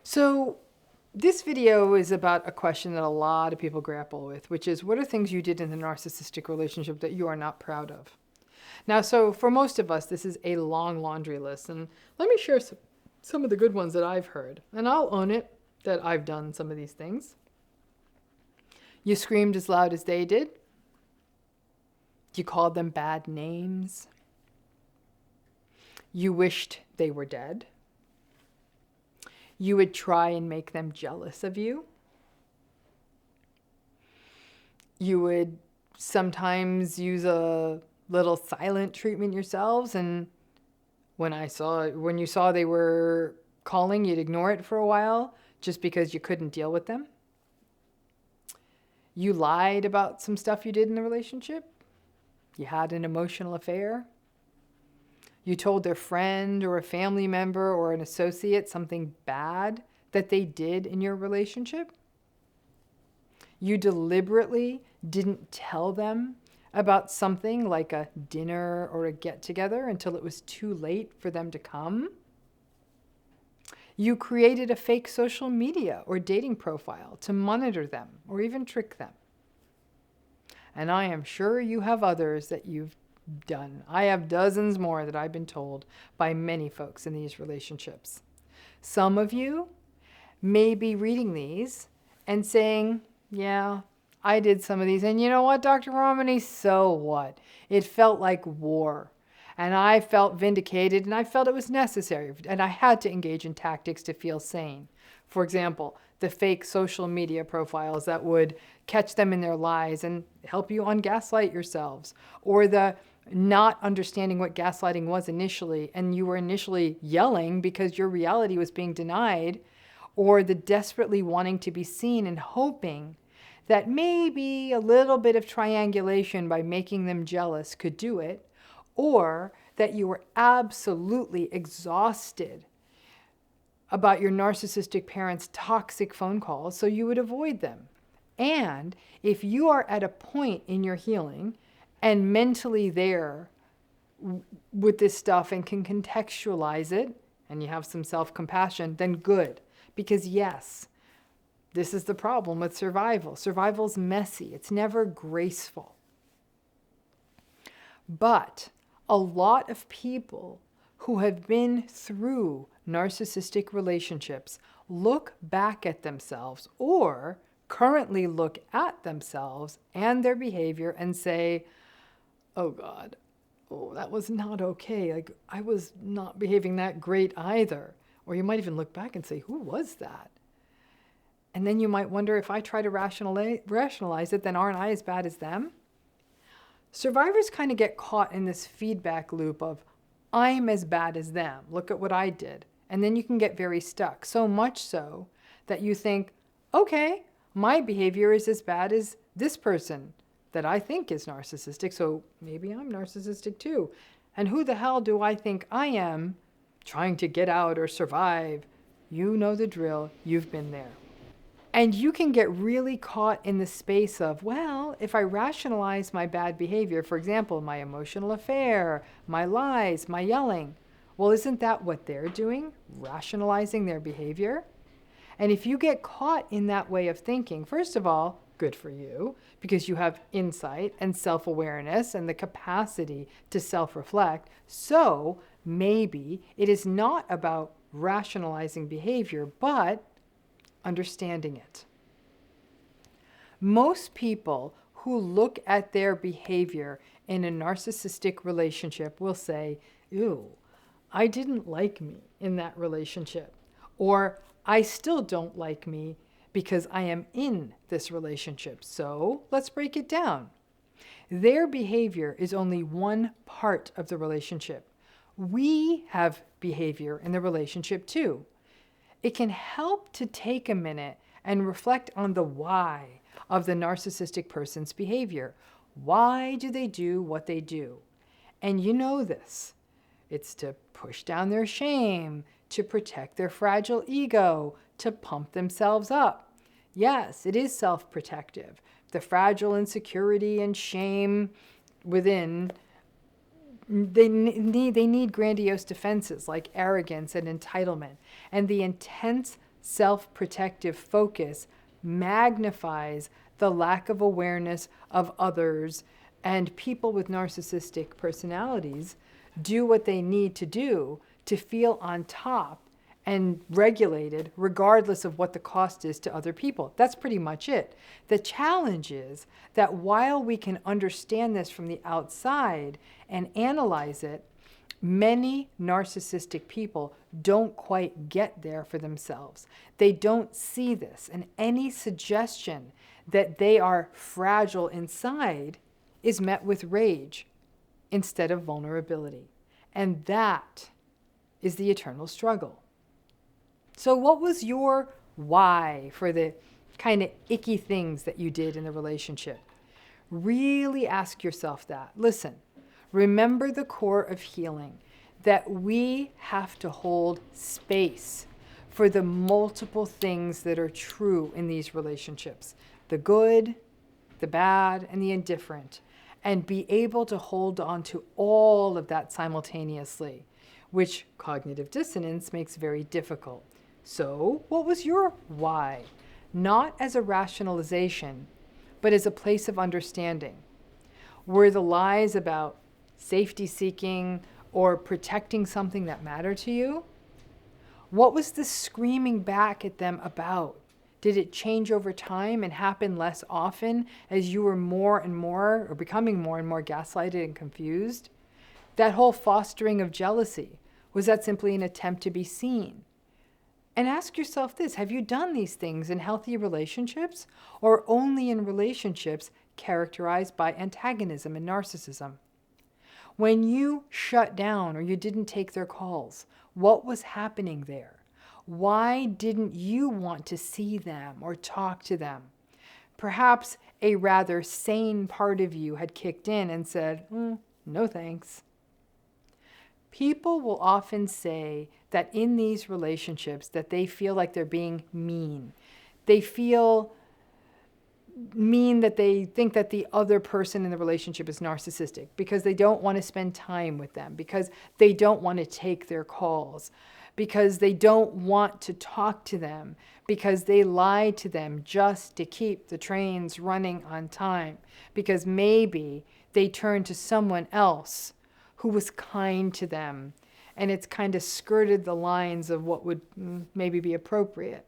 So this video is about a question that a lot of people grapple with, which is, what are things you did in the narcissistic relationship that you are not proud of? Now, so for most of us, this is a long laundry list. And let me share some of the good ones that I've heard. And I'll own it that I've done some of these things. You screamed as loud as they did. You called them bad names. You wished they were dead. You would try and make them jealous of you. You would sometimes use a little silent treatment yourselves, and when you saw they were calling, you'd ignore it for a while just because you couldn't deal with them. You lied about some stuff you did in the relationship. You had an emotional affair. You told their friend or a family member or an associate something bad that they did in your relationship. You deliberately didn't tell them about something like a dinner or a get-together until it was too late for them to come. You created a fake social media or dating profile to monitor them or even trick them. And I am sure you have others that you've done. I have dozens more that I've been told by many folks in these relationships. Some of you may be reading these and saying, yeah, I did some of these. And you know what, Dr. RAMANI? So what? It felt like war. And I felt vindicated, and I felt it was necessary. And I had to engage in tactics to feel sane. For example, the fake social media profiles that would catch them in their lies and help you ungaslight yourselves. Or the not understanding what gaslighting was initially, and you were initially yelling because your reality was being denied. Or the desperately wanting to be seen and hoping that maybe a little bit of triangulation by making them jealous could do it. Or that you were absolutely exhausted about your narcissistic parents' toxic phone calls, so you would avoid them. And if you are at a point in your healing and mentally there with this stuff and can contextualize it, and you have some self-compassion, then good. Because yes, this is the problem with survival. Survival's messy. It's never graceful. But a lot of people who have been through narcissistic relationships look back at themselves or currently look at themselves and their behavior and say, oh God, oh, that was not okay. Like, I was not behaving that great either. Or you might even look back and say, who was that? And then you might wonder, if I try to rationalize it, then aren't I as bad as them? Survivors kind of get caught in this feedback loop of, I'm as bad as them. Look at what I did. And then you can get very stuck. So much so that you think, okay, my behavior is as bad as this person that I think is narcissistic. So maybe I'm narcissistic too. And who the hell do I think I am trying to get out or survive? You know the drill. You've been there. And you can get really caught in the space of, well, if I rationalize my bad behavior, for example, my emotional affair, my lies, my yelling, well, isn't that what they're doing? Rationalizing their behavior? And if you get caught in that way of thinking, first of all, good for you, because you have insight and self-awareness and the capacity to self-reflect. So maybe it is not about rationalizing behavior, but understanding it. Most people who look at their behavior in a narcissistic relationship will say, ew, I didn't like me in that relationship. Or I still don't like me because I am in this relationship. So let's break it down. Their behavior is only one part of the relationship. We have behavior in the relationship too. It can help to take a minute and reflect on the why of the narcissistic person's behavior. Why do they do what they do? And you know this. It's to push down their shame, to protect their fragile ego, to pump themselves up. Yes, it is self-protective. The fragile insecurity and shame within, they need grandiose defenses like arrogance and entitlement, and the intense self-protective focus magnifies the lack of awareness of others, and people with narcissistic personalities do what they need to do to feel on top and regulated regardless of what the cost is to other people. That's pretty much it. The challenge is that while we can understand this from the outside and analyze it, many narcissistic people don't quite get there for themselves. They don't see this, and any suggestion that they are fragile inside is met with rage instead of vulnerability. And that is the eternal struggle. So what was your why for the kind of icky things that you did in the relationship? Really ask yourself that. Listen, remember the core of healing, that we have to hold space for the multiple things that are true in these relationships, the good, the bad, and the indifferent, and be able to hold on to all of that simultaneously, which cognitive dissonance makes very difficult. So, what was your why? Not as a rationalization, but as a place of understanding. Were the lies about safety seeking or protecting something that mattered to you? What was the screaming back at them about? Did it change over time and happen less often as you were more and more, or becoming more and more gaslighted and confused? That whole fostering of jealousy, was that simply an attempt to be seen? And ask yourself this, have you done these things in healthy relationships or only in relationships characterized by antagonism and narcissism? When you shut down or you didn't take their calls, what was happening there? Why didn't you want to see them or talk to them? Perhaps a rather sane part of you had kicked in and said, no thanks. People will often say that in these relationships that they feel like they're being mean. They feel mean that they think that the other person in the relationship is narcissistic because they don't want to spend time with them, because they don't want to take their calls, because they don't want to talk to them, because they lie to them just to keep the trains running on time, because maybe they turn to someone else who was kind to them, and it's kind of skirted the lines of what would maybe be appropriate.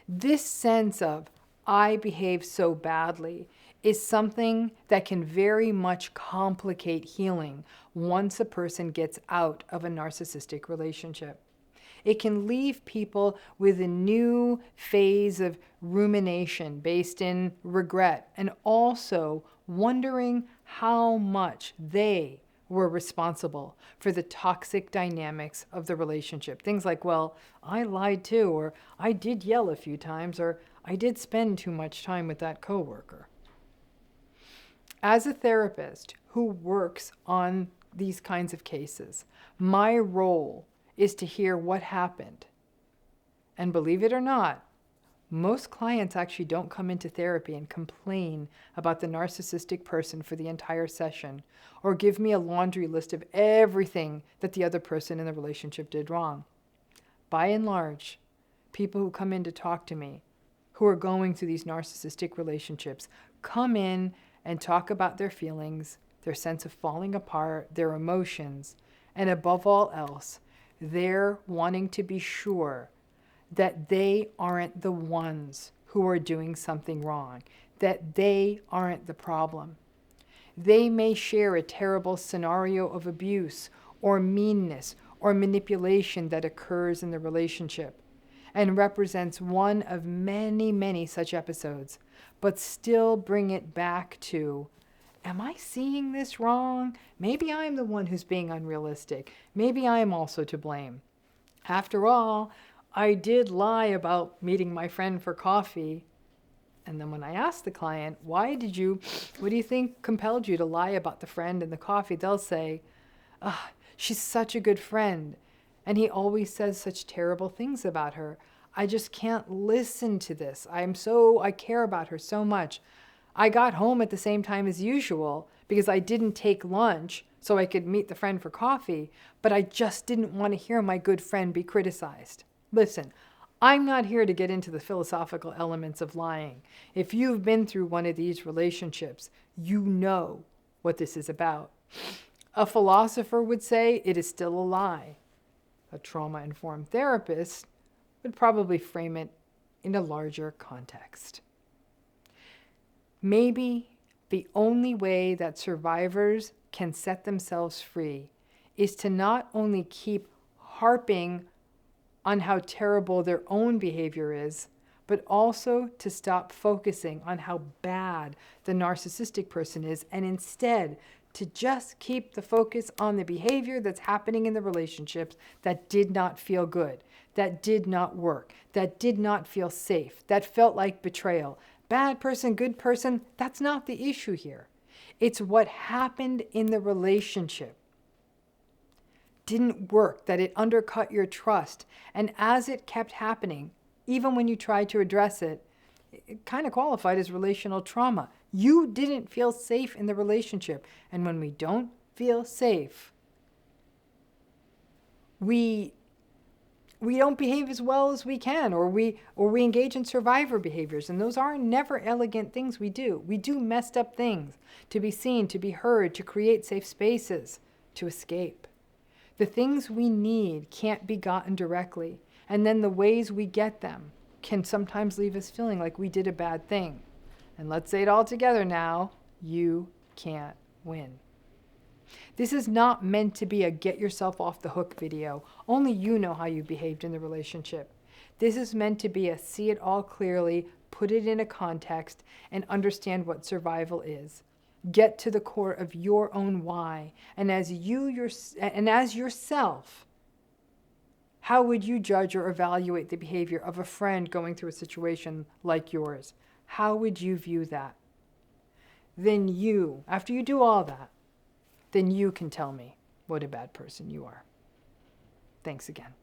This sense of, I behave so badly, is something that can very much complicate healing once a person gets out of a narcissistic relationship. It can leave people with a new phase of rumination based in regret, and also wondering how much they were responsible for the toxic dynamics of the relationship. Things like, well, I lied too, or I did yell a few times, or I did spend too much time with that coworker. As a therapist who works on these kinds of cases, my role is to hear what happened. And believe it or not, most clients actually don't come into therapy and complain about the narcissistic person for the entire session, or give me a laundry list of everything that the other person in the relationship did wrong. By and large, people who come in to talk to me, who are going through these narcissistic relationships, come in and talk about their feelings, their sense of falling apart, their emotions, and above all else, they're wanting to be sure that they aren't the ones who are doing something wrong, that they aren't the problem. They may share a terrible scenario of abuse or meanness or manipulation that occurs in the relationship and represents one of many, many such episodes, but still bring it back to, am I seeing this wrong? Maybe I'm the one who's being unrealistic. Maybe I'm also to blame. After all, I did lie about meeting my friend for coffee. And then when I ask the client, what do you think compelled you to lie about the friend and the coffee? They'll say, she's such a good friend. And he always says such terrible things about her. I just can't listen to this. I care about her so much. I got home at the same time as usual because I didn't take lunch so I could meet the friend for coffee, but I just didn't want to hear my good friend be criticized. Listen, I'm not here to get into the philosophical elements of lying. If you've been through one of these relationships, you know what this is about. A philosopher would say it is still a lie. A trauma-informed therapist would probably frame it in a larger context. Maybe the only way that survivors can set themselves free is to not only keep harping on how terrible their own behavior is, but also to stop focusing on how bad the narcissistic person is, and instead to just keep the focus on the behavior that's happening in the relationships that did not feel good, that did not work, that did not feel safe, that felt like betrayal. Bad person, good person, that's not the issue here. It's what happened in the relationship. Didn't work, that it undercut your trust. And as it kept happening, even when you tried to address it, it kind of qualified as relational trauma. You didn't feel safe in the relationship. And when we don't feel safe, we don't behave as well as we can, or we engage in survivor behaviors. And those are never elegant things we do. We do messed up things to be seen, to be heard, to create safe spaces, to escape. The things we need can't be gotten directly. And then the ways we get them can sometimes leave us feeling like we did a bad thing. And let's say it all together now, you can't win. This is not meant to be a get yourself off the hook video. Only you know how you behaved in the relationship. This is meant to be a see it all clearly, put it in a context, and understand what survival is. Get to the core of your own why. And as yourself, how would you judge or evaluate the behavior of a friend going through a situation like yours? How would you view that? Then you, after you do all that, then you can tell me what a bad person you are. Thanks again.